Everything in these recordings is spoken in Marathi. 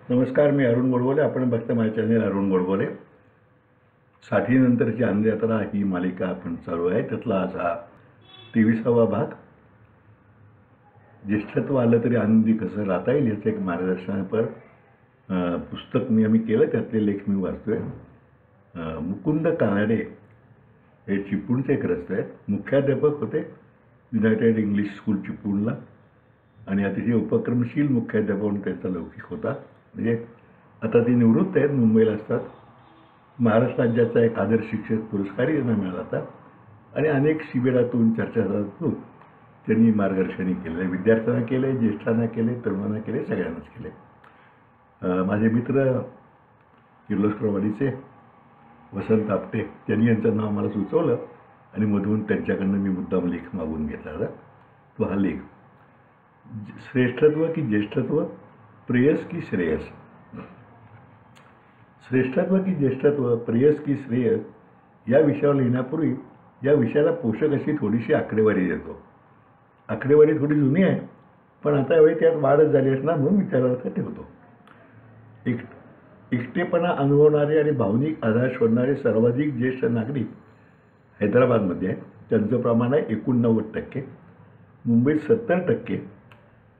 नमस्कार, मी अरुण गोडबोले. आपण बघता माझ्या चॅनल अरुण गोडबोले. 60 नंतरची अंधयात्रा ही मालिका आपण चालू आहे. त्यातला आज हा 23वा भाग. ज्येष्ठत्व आलं तरी आनंदी कसं राहता येईल याचं एक मार्गदर्शनपर पुस्तक मी केलं. त्यातले लेख मी वाचतोय. मुकुंद कानडे हे चिपळूणचे एक रस्ते आहेत. मुख्याध्यापक होते युनायटेड इंग्लिश स्कूल चिपळूणला आणि अतिशय उपक्रमशील मुख्याध्यापक म्हणून त्यांचा लौकिक होता. म्हणजे आता ती निवृत्त आहेत, मुंबईला असतात. महाराष्ट्र राज्याचा एक आदर्श शिक्षक पुरस्कारही त्यांना मिळाला होता आणि अनेक शिबिरातून चर्चासत्रातून त्यांनी मार्गदर्शनही केले. विद्यार्थ्यांना केले, ज्येष्ठांना केले, तरुणांना केले, सगळ्यांनाच केले. माझे मित्र किर्लोस्करवाडीचे वसंत आपटे त्यांनी यांचं नाव मला सुचवलं आणि मधून त्यांच्याकडनं मी मुद्दाम लेख मागून घेतला होता. तो हा लेख, श्रेष्ठत्व की ज्येष्ठत्व, प्रेयस की श्रेयस. श्रेष्ठत्व की ज्येष्ठत्व, प्रेयस की श्रेयस या विषयावर लिहिण्यापूर्वी या विषयाला पोषक अशी थोडीशी आकडेवारी देतो. आकडेवारी थोडी जुनी आहे, पण आता यावेळी त्यात वाढच झाली असणार म्हणून विचारार्थ ठेवतो. एकटेपणा अनुभवणारे आणि भावनिक आधार शोधणारे सर्वाधिक ज्येष्ठ नागरिक हैदराबादमध्ये आहेत. त्यांचं प्रमाण आहे 89%, मुंबईत 70%,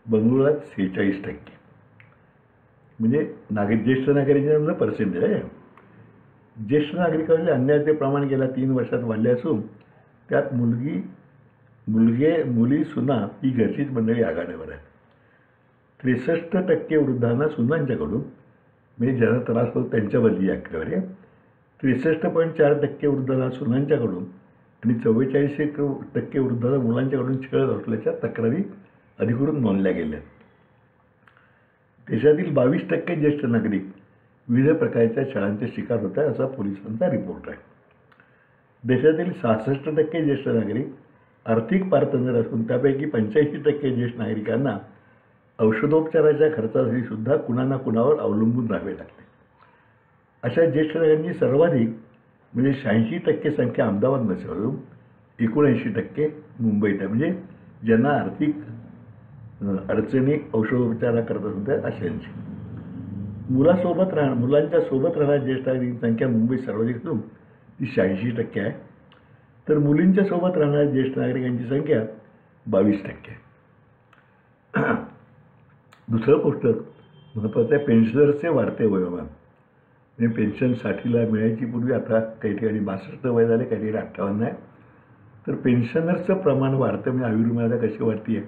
बंगळुरात 46%. म्हणजे ज्येष्ठ नागरिकांचं पर्सेंटेज आहे. ज्येष्ठ नागरिकांचे अन्यायाचे प्रमाण गेल्या 3 वर्षात वाढले असून त्यात मुली सुना ही घरचीच मंडळी आघाडीवर आहे. 63% वृद्धांना सुनांच्याकडून, म्हणजे ज्यांना त्रास होतो त्यांच्याबद्दली आकडेवारी आहे. 63.4% वृद्धांना सुनांच्याकडून आणि 44% वृद्धांना मुलांच्याकडून छळ असल्याच्या तक्रारी अधिकृत नोंदल्या गेल्या. देशातील 22% ज्येष्ठ नागरिक विविध प्रकारच्या छळांचे शिकार होत आहे असा पोलिसांचा रिपोर्ट आहे. देशातील 66% ज्येष्ठ नागरिक आर्थिक पारतंत्र्य असून त्यापैकी 85% ज्येष्ठ नागरिकांना औषधोपचाराच्या खर्चासाठी सुद्धा कुणा कुणावर अवलंबून राहावे लागते. अशा ज्येष्ठ नागरिकांची सर्वाधिक म्हणजे 86% संख्या अहमदाबाद असून 79% मुंबईत आहे. म्हणजे ज्यांना आर्थिक अडचणी औषधोपचारा करत होत्या अशांची. मुलांच्या सोबत राहणाऱ्या ज्येष्ठ नागरिकांची संख्या मुंबईत सर्वाधिक असून ती 86% आहे. तर मुलींच्या सोबत राहणाऱ्या ज्येष्ठ नागरिकांची संख्या 22% आहे. दुसरं गोष्ट महत्त्वाचं आहे, पेन्शनर्सचे वाढते वयोमान. म्हणजे पेन्शन 60ला मिळायची पूर्वी आता काही ठिकाणी 62 वय झाले, काही ठिकाणी 58 आहे. तर पेन्शनर्सचं प्रमाण वाढतं. म्हणजे आयुर्वेदा कशी वाढती आहे,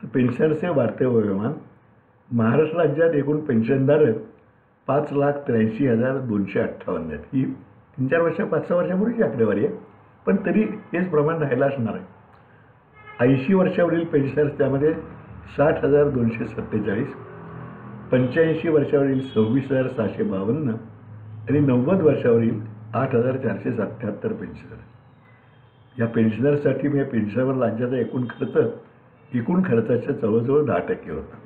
तर पेन्शनर्सचे वाढते वयोमान. महाराष्ट्र राज्यात एकूण पेन्शनधारक 5,83,258 आहेत. ही 3-4 वर्ष 5-6 वर्षापूर्वीची आकडेवारी आहे, पण तरी हेच प्रमाण राहिलं असणार आहे. 80 वर्षावरील पेन्शनर्स त्यामध्ये 60,247, 85 वर्षावरील 26,652 आणि 90 वर्षावरील 8,477 पेन्शनर. या पेन्शनरसाठी म्हणजे पेन्शनवर राज्याचा एकूण खर्चाच्या जवळजवळ 10% होता.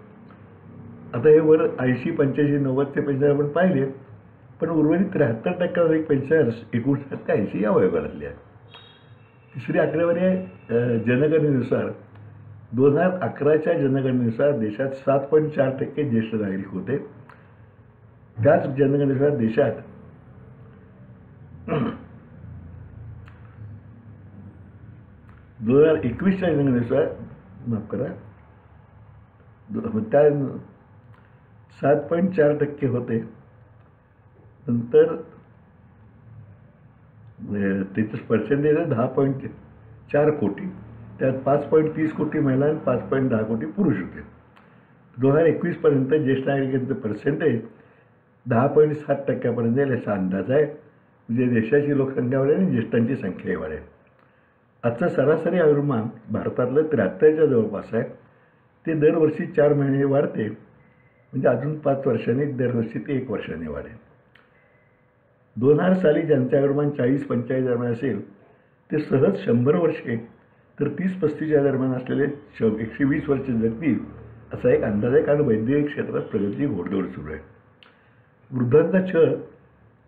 आता हे वर 80, 85, 90चे पेन्शनर आपण पाहिले, पण उर्वरित 73% पेन्शनर्स 59-80 या वयोगटातले आहेत. तिसरी आकडेवारी आहे जनगणनेनुसार. 2011च्या जनगणनेनुसार देशात 7.4% ज्येष्ठ नागरिक होते. त्याच जनगणनेनुसार देशात 2021च्या जनगणनेनुसार त्या 7.4% होते. नंतर त्याचं पर्सेंटेज आहे 10.4 कोटी. त्यात 5.30 कोटी महिला आणि 5.10 कोटी पुरुष होते. 2021पर्यंत ज्येष्ठ नागरिकांचं पर्सेंटेज 10.7% जाईल असा अंदाज आहे. म्हणजे देशाची लोकसंख्या वाढेल आणि ज्येष्ठांची संख्याही वाढेल. आजचं सरासरी आयुर्मान भारतातलं 73च्या जवळपास आहे. ते दरवर्षी 4 महिने वाढते. म्हणजे अजून 5 वर्षांनी दरवर्षी ते 1 वर्षाने वाढेल. 2000 साली ज्यांचे आयुर्मान 40-45 दरम्यान असेल ते सहज 100 वर्षे, तर 30-35 दरम्यान असलेले 120 वर्षे जगतील असा एक अंदाज आहे. कारण वैद्यकीय क्षेत्रात प्रगतीची घोडदौड सुरू आहे. वृद्धांचा छळ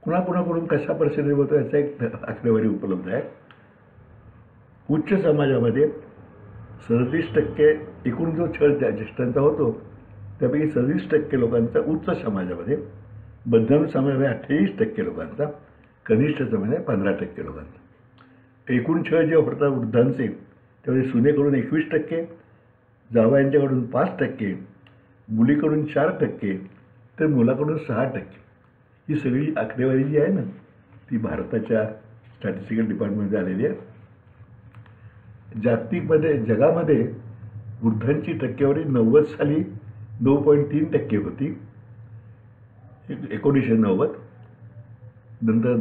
कुणाकुणाकडून कशा पर्सेंटेज होतो याचा एक आकडेवारी उपलब्ध आहे. उच्च समाजामध्ये 37% एकूण जो छळ त्या ज्येष्ठांचा होतो त्यापैकी 37% लोकांचा उच्च समाजामध्ये, मध्यम समाजामध्ये 28% लोकांचा, कनिष्ठ समाजामध्ये 15% लोकांचा. एकूण छळ जे होतात वृद्धांचे त्यामध्ये सुनेकडून 21%, जावयांच्याकडून 5%, मुलीकडून 4%, तर मुलाकडून 6%. ही सगळी आकडेवारी जी आहे ना ती भारताच्या स्टॅटिस्टिकल डिपार्टमेंटमध्ये आलेली आहे. जगामध्ये वृद्धांची टक्केवारी 90 साली 9.3% होती, 1990. नंतर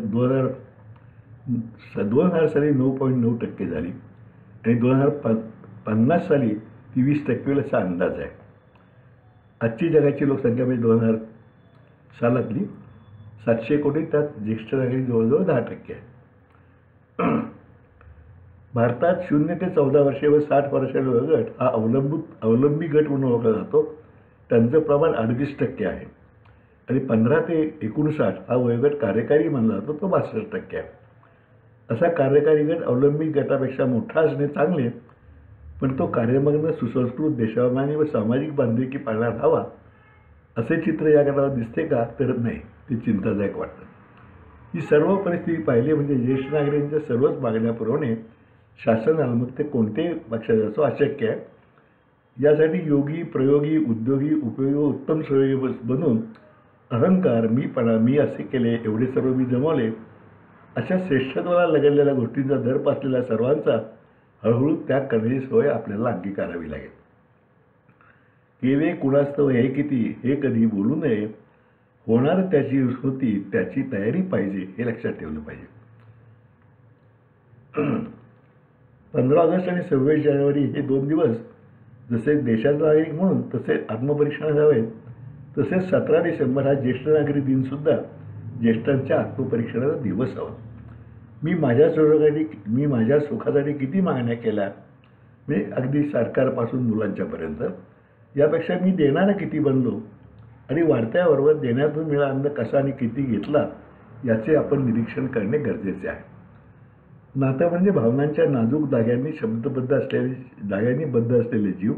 2000 साली 9.9% झाली आणि 2050 साली ती 20% होईल असा अंदाज आहे. आजची जगाची लोकसंख्या म्हणजे 2000 सालातली 700 कोटी, त्यात ज्येष्ठ नागरिक जवळजवळ 10% आहे. भारतात 0 ते 14 वर्षे व 60 वर्षाचा वयोगट हा अवलंबी गट म्हणून ओळखला जातो. त्यांचं प्रमाण 38% आहे आणि 15 ते 59 हा वयोगट कार्यकारी मानला जातो, तो 62% आहे. असा कार्यकारी गट अवलंबी गटापेक्षा मोठा असणे चांगले, पण तो कार्यमग्न, सुसंस्कृत, देशाभिमानी व सामाजिक बांधिलकी पाळणारा हवा असे चित्र या गटाला दिसते का? तर नाही, ते चिंतादायक वाटतं. ही सर्व परिस्थिती पाहिली म्हणजे ज्येष्ठ नागरिकांच्या सर्वच मागण्या पुरवणे शासनाला, मग ते कोणते पक्षाचे असो, अशक्य आहे. यासाठी योगी, प्रयोगी, उद्योगी, उपयोगी व उत्तम सहयोगी बनून अहंकार, मीपणा, मी असे केले, एवढे सर्व मी जमवले, अशा श्रेष्ठत्वाला लगडलेल्या गोष्टींचा दर्प असलेल्या सर्वांचा हळूहळू त्याग करण्याची सवय आपल्याला अंगीकारावी लागेल. केले कुणास्तव हे किती, हे कधी बोलू नये. होणार त्याची होती, त्याची तयारी पाहिजे, हे लक्षात ठेवलं पाहिजे. 15 ऑगस्ट आणि 26 जानेवारी हे 2 दिवस जसे देशाचा नागरिक म्हणून तसे आत्मपरीक्षणाला हवेत, तसेच 17 डिसेंबर हा ज्येष्ठ नागरिक दिनसुद्धा ज्येष्ठांच्या आत्मपरीक्षणाचा दिवस हवा. मी माझ्या सुखासाठी किती मागण्या केल्या, म्हणजे अगदी सरकारपासून मुलांच्यापर्यंत. यापेक्षा मी देणारा किती बनलो आणि वाढत्याबरोबर देण्यातून मिळाला आनंद कसा आणि किती घेतला याचे आपण निरीक्षण करणे गरजेचे आहे. नातं म्हणजे भावनांच्या नाजूक धाग्यांनी बद्ध असलेले जीव.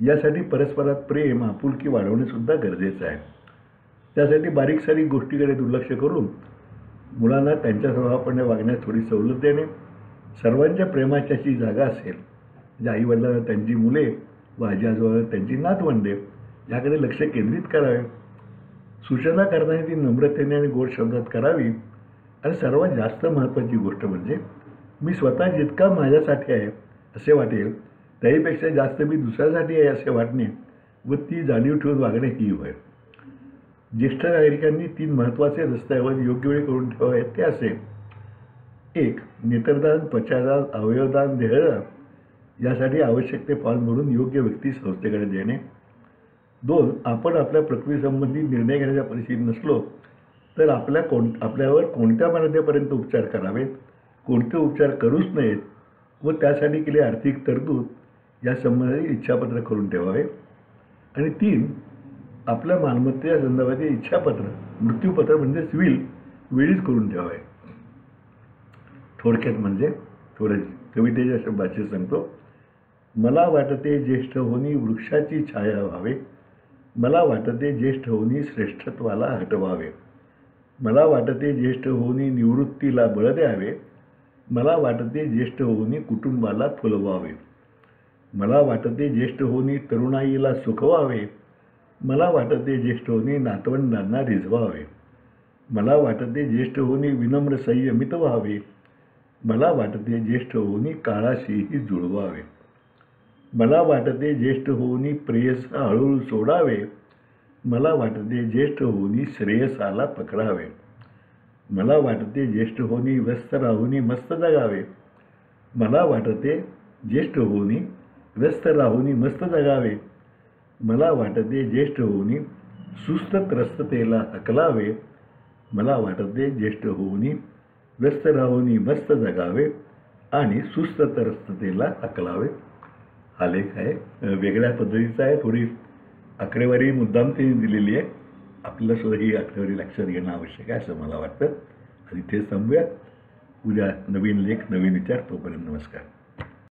यासाठी परस्परात प्रेम, आपुलकी वाढवणे सुद्धा गरजेचं आहे. त्यासाठी बारीक सारीक गोष्टीकडे दुर्लक्ष करून मुलांना त्यांच्या स्वभावाप्रमाणे वागण्यास थोडी सवलत देणे. सर्वांच्या प्रेमाची अशी जागा असेल म्हणजे आईवडिलांना त्यांची मुले व आजी आजोबांना त्यांची नातवंडे याकडे लक्ष केंद्रित करावे. सूचना करताना ती नम्रतेने आणि गोड शब्दात करावी. आणि सर्वात जास्त महत्त्वाची गोष्ट म्हणजे मी स्वतः जितका माझ्यासाठी आहे असे वाटेल त्याहीपेक्षा जास्त मी दुसऱ्यासाठी आहे असे वाटणे व ती जाणीव ठेवून वागणे ही होय. ज्येष्ठ नागरिकांनी 3 महत्त्वाचे दस्तऐवज योग्य वेळी करून ठेवावे ते असे: 1. नेत्रदान, त्वचादान, अवयवदान, देहदान यासाठी आवश्यक ते फॉर्म भरून योग्य व्यक्ती संस्थेकडे देणे. 2. आपण आपल्या प्रकृतीसंबंधी निर्णय घेण्याच्या परिस्थितीत नसलो तर आपल्यावर कोणत्या मर्यादेपर्यंत उपचार करावेत, कोणते उपचार करूच नयेत व त्यासाठी केले आर्थिक तरतूद या संबंधातील इच्छापत्र करून ठेवावे. आणि 3. आपल्या मालमत्तेच्या संदर्भातील इच्छापत्र, मृत्यूपत्र म्हणजेच विल वेळीच करून ठेवावे. थोडक्यात म्हणजे थोडं कवितेच्या भाषेत सांगतो. मला वाटते ज्येष्ठ होनी वृक्षाची छाया व्हावे, मला वाटते ज्येष्ठ होनी श्रेष्ठत्वाला हटवावे, मला वाटते ज्येष्ठ होनी निवृत्तीला बळ द्यावे, मला वाटते ज्येष्ठ होनी कुटुंबाला फुलवावे, मला वाटते ज्येष्ठ होनी तरुणाईला सुखवावे, मला वाटते ज्येष्ठ होनी नातवंडांना रिझवावे, मला वाटते ज्येष्ठ होनी विनम्र संयमित व्हावे, मला वाटते ज्येष्ठ होनी काळाशीही जुळवावे, मला वाटते ज्येष्ठ होनी प्रेयस हळूहळू सोडावे, मला वाटते ज्येष्ठ होनी श्रेयसाला पकडावे, मला वाटते ज्येष्ठ होनी व्यस्त राहुनी मस्त जगावे, मला वाटते ज्येष्ठ होनी व्यस्त राहुनी मस्त जगावे, मला वाटते ज्येष्ठ होनी सुस्त त्रस्ततेला हकलावे, मला वाटते ज्येष्ठ होनी व्यस्त राहुनी मस्त जगावे आणि सुस्त त्रस्ततेला हकलावे. हा लेख आहे, वेगळ्या पद्धतीचा आहे, थोडी आकडेवारी मुद्दाम त्यांनी दिलेली आहे. आपल्याला सुद्धा ही आकडेवारी लक्षात घेणं आवश्यक आहे असं मला वाटतं. आणि ते थांबूया. उद्या नवीन लेख, नवीन विचार. तोपर्यंत नमस्कार.